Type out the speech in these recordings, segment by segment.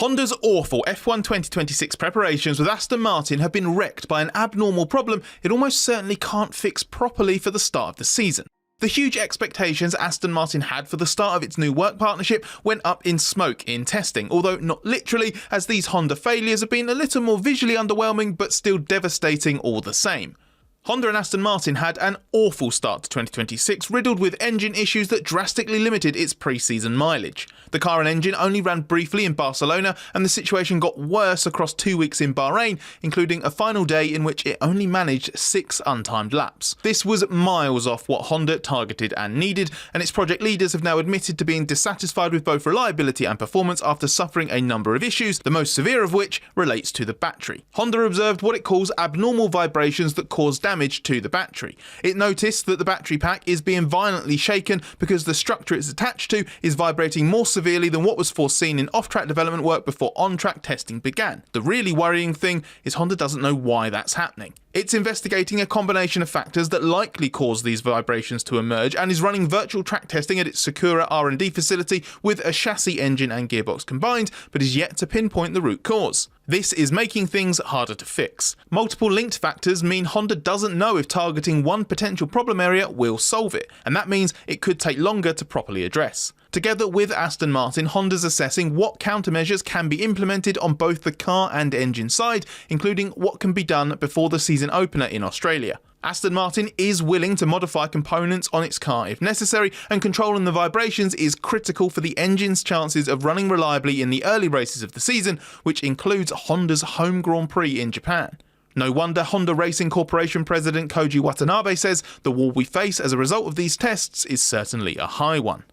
Honda's awful F1 2026 preparations with Aston Martin have been wrecked by an abnormal problem it almost certainly can't fix properly for the start of the season. The huge expectations Aston Martin had for the start of its new work partnership went up in smoke in testing, although not literally, as these Honda failures have been a little more visually underwhelming but still devastating all the same. Honda and Aston Martin had an awful start to 2026, riddled with engine issues that drastically limited its pre-season mileage. The car and engine only ran briefly in Barcelona, and the situation got worse across 2 weeks in Bahrain, including a final day in which it only managed 6 untimed laps. This was miles off what Honda targeted and needed, and its project leaders have now admitted to being dissatisfied with both reliability and performance after suffering a number of issues, the most severe of which relates to the battery. Honda observed what it calls abnormal vibrations that cause damage to the battery. It noticed that the battery pack is being violently shaken because the structure it's attached to is vibrating more severely than what was foreseen in off-track development work before on-track testing began. The really worrying thing is Honda doesn't know why that's happening. It's investigating a combination of factors that likely cause these vibrations to emerge and is running virtual track testing at its Sakura R&D facility with a chassis, engine and gearbox combined, but is yet to pinpoint the root cause. This is making things harder to fix. Multiple linked factors mean Honda doesn't know if targeting one potential problem area will solve it, and that means it could take longer to properly address. Together with Aston Martin, Honda's assessing what countermeasures can be implemented on both the car and engine side, including what can be done before the season opener in Australia. Aston Martin is willing to modify components on its car if necessary, and controlling the vibrations is critical for the engine's chances of running reliably in the early races of the season, which includes Honda's home Grand Prix in Japan. No wonder Honda Racing Corporation President Koji Watanabe says the wall we face as a result of these tests is certainly a high one.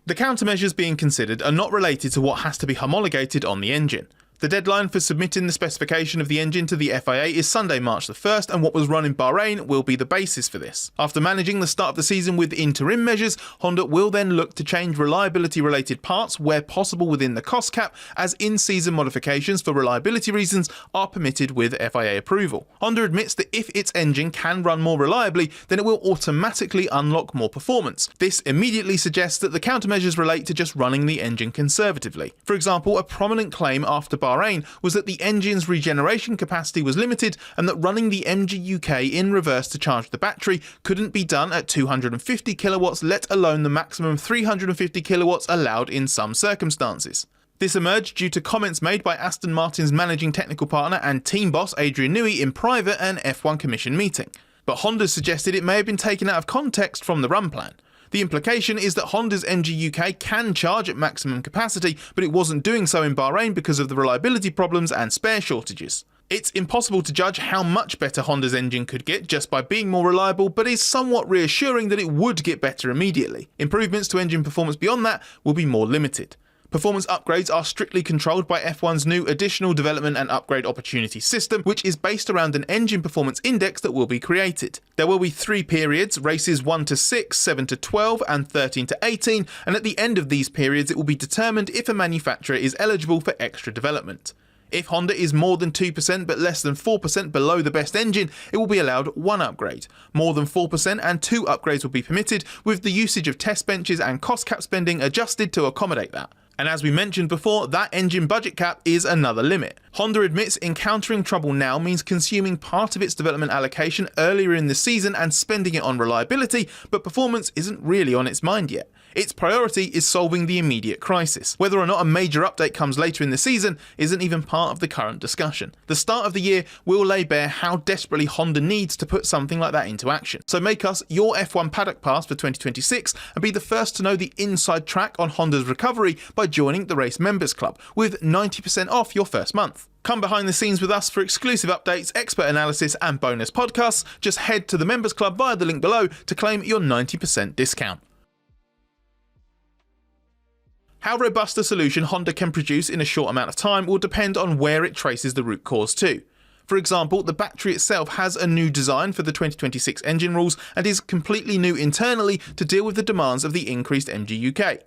The countermeasures being considered are not related to what has to be homologated on the engine. The deadline for submitting the specification of the engine to the FIA is Sunday, March the 1st, and what was run in Bahrain will be the basis for this. After managing the start of the season with interim measures, Honda will then look to change reliability-related parts where possible within the cost cap, as in-season modifications for reliability reasons are permitted with FIA approval. Honda admits that if its engine can run more reliably, then it will automatically unlock more performance. This immediately suggests that the countermeasures relate to just running the engine conservatively. For example, a prominent claim after Bahrain was that the engine's regeneration capacity was limited and that running the MG UK in reverse to charge the battery couldn't be done at 250 kilowatts, let alone the maximum 350 kilowatts allowed in some circumstances. This emerged due to comments made by Aston Martin's managing technical partner and team boss Adrian Newey in private at an F1 Commission meeting. But Honda suggested it may have been taken out of context from the run plan. The implication is that Honda's MG UK can charge at maximum capacity, but it wasn't doing so in Bahrain because of the reliability problems and spare shortages. It's impossible to judge how much better Honda's engine could get just by being more reliable, but is somewhat reassuring that it would get better immediately. Improvements to engine performance beyond that will be more limited. Performance upgrades are strictly controlled by F1's new Additional Development and Upgrade Opportunity system, which is based around an engine performance index that will be created. There will be 3 periods, races 1 to 6, 7 to 12 and 13 to 18, and at the end of these periods it will be determined if a manufacturer is eligible for extra development. If Honda is more than 2% but less than 4% below the best engine, it will be allowed 1 upgrade. More than 4% and 2 upgrades will be permitted, with the usage of test benches and cost cap spending adjusted to accommodate that. And as we mentioned before, that engine budget cap is another limit. Honda admits encountering trouble now means consuming part of its development allocation earlier in the season and spending it on reliability, but performance isn't really on its mind yet. Its priority is solving the immediate crisis. Whether or not a major update comes later in the season isn't even part of the current discussion. The start of the year will lay bare how desperately Honda needs to put something like that into action. So make us your F1 Paddock Pass for 2026 and be the first to know the inside track on Honda's recovery by joining the Race Members Club with 90% off your first month. Come behind the scenes with us for exclusive updates, expert analysis and bonus podcasts. Just head to the Members Club via the link below to claim your 90% discount. How robust a solution Honda can produce in a short amount of time will depend on where it traces the root cause to. For example, the battery itself has a new design for the 2026 engine rules and is completely new internally to deal with the demands of the increased MG UK.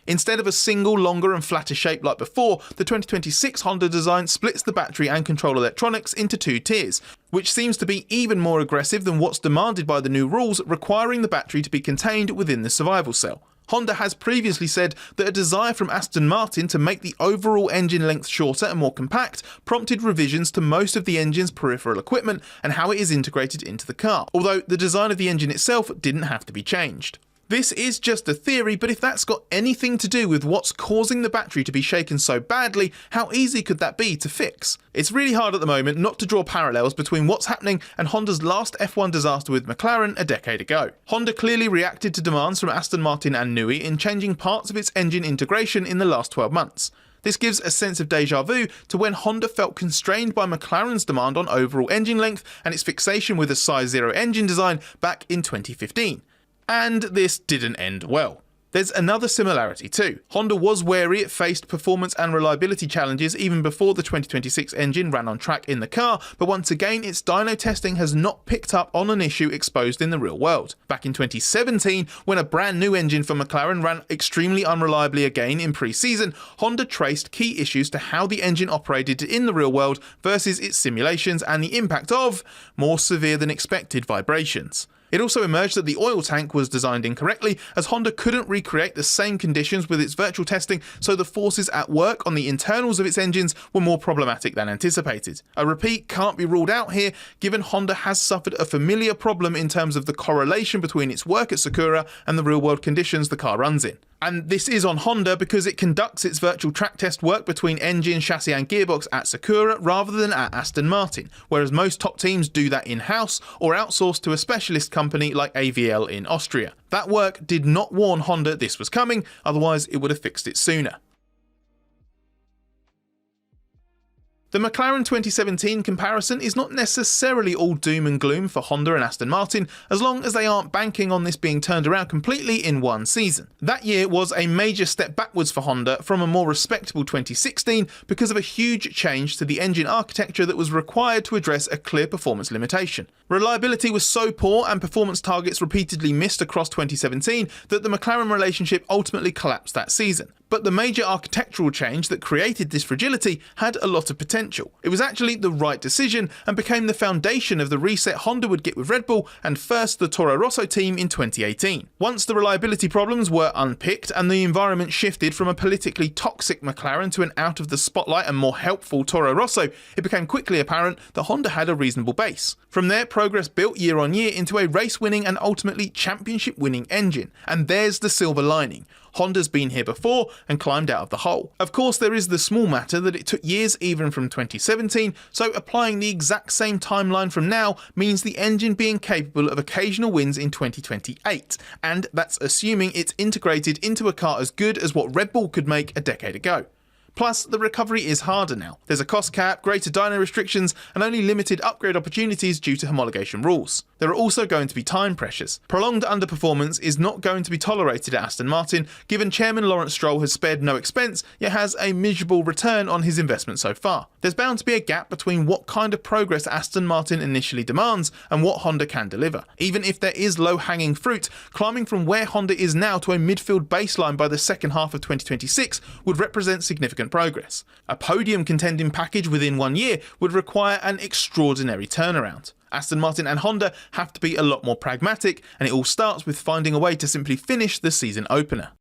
Instead of a single, longer and flatter shape like before, the 2026 Honda design splits the battery and control electronics into 2 tiers, which seems to be even more aggressive than what's demanded by the new rules, requiring the battery to be contained within the survival cell. Honda has previously said that a desire from Aston Martin to make the overall engine length shorter and more compact prompted revisions to most of the engine's peripheral equipment and how it is integrated into the car, although the design of the engine itself didn't have to be changed. This is just a theory, but if that's got anything to do with what's causing the battery to be shaken so badly, how easy could that be to fix? It's really hard at the moment not to draw parallels between what's happening and Honda's last F1 disaster with McLaren a decade ago. Honda clearly reacted to demands from Aston Martin and Newey in changing parts of its engine integration in the last 12 months. This gives a sense of deja vu to when Honda felt constrained by McLaren's demand on overall engine length and its fixation with a size 0 engine design back in 2015. And this didn't end well. There's another similarity too. Honda was wary it faced performance and reliability challenges even before the 2026 engine ran on track in the car, but once again its dyno testing has not picked up on an issue exposed in the real world. Back in 2017, when a brand new engine for McLaren ran extremely unreliably again in pre-season, Honda traced key issues to how the engine operated in the real world versus its simulations and the impact of more severe than expected vibrations. It also emerged that the oil tank was designed incorrectly, as Honda couldn't recreate the same conditions with its virtual testing, so the forces at work on the internals of its engines were more problematic than anticipated. A repeat can't be ruled out here, given Honda has suffered a familiar problem in terms of the correlation between its work at Sakura and the real-world conditions the car runs in. And this is on Honda because it conducts its virtual track test work between engine, chassis and gearbox at Sakura rather than at Aston Martin, whereas most top teams do that in-house or outsource to a specialist company like AVL in Austria. That work did not warn Honda this was coming, otherwise it would have fixed it sooner. The McLaren 2017 comparison is not necessarily all doom and gloom for Honda and Aston Martin, as long as they aren't banking on this being turned around completely in one season. That year was a major step backwards for Honda from a more respectable 2016 because of a huge change to the engine architecture that was required to address a clear performance limitation. Reliability was so poor and performance targets repeatedly missed across 2017 that the McLaren relationship ultimately collapsed that season. But the major architectural change that created this fragility had a lot of potential. It was actually the right decision and became the foundation of the reset Honda would get with Red Bull and first the Toro Rosso team in 2018. Once the reliability problems were unpicked and the environment shifted from a politically toxic McLaren to an out of the spotlight and more helpful Toro Rosso, it became quickly apparent that Honda had a reasonable base. From there, progress built year on year into a race-winning and ultimately championship-winning engine. And there's the silver lining. Honda's been here before and climbed out of the hole. Of course, there is the small matter that it took years even from 2017, so applying the exact same timeline from now means the engine being capable of occasional wins in 2028, and that's assuming it's integrated into a car as good as what Red Bull could make a decade ago. Plus, the recovery is harder now. There's a cost cap, greater dyno restrictions, and only limited upgrade opportunities due to homologation rules. There are also going to be time pressures. Prolonged underperformance is not going to be tolerated at Aston Martin, given Chairman Lawrence Stroll has spared no expense, yet has a miserable return on his investment so far. There's bound to be a gap between what kind of progress Aston Martin initially demands and what Honda can deliver. Even if there is low-hanging fruit, climbing from where Honda is now to a midfield baseline by the second half of 2026 would represent significant progress. A podium contending package within 1 year would require an extraordinary turnaround. Aston Martin and Honda have to be a lot more pragmatic, and it all starts with finding a way to simply finish the season opener.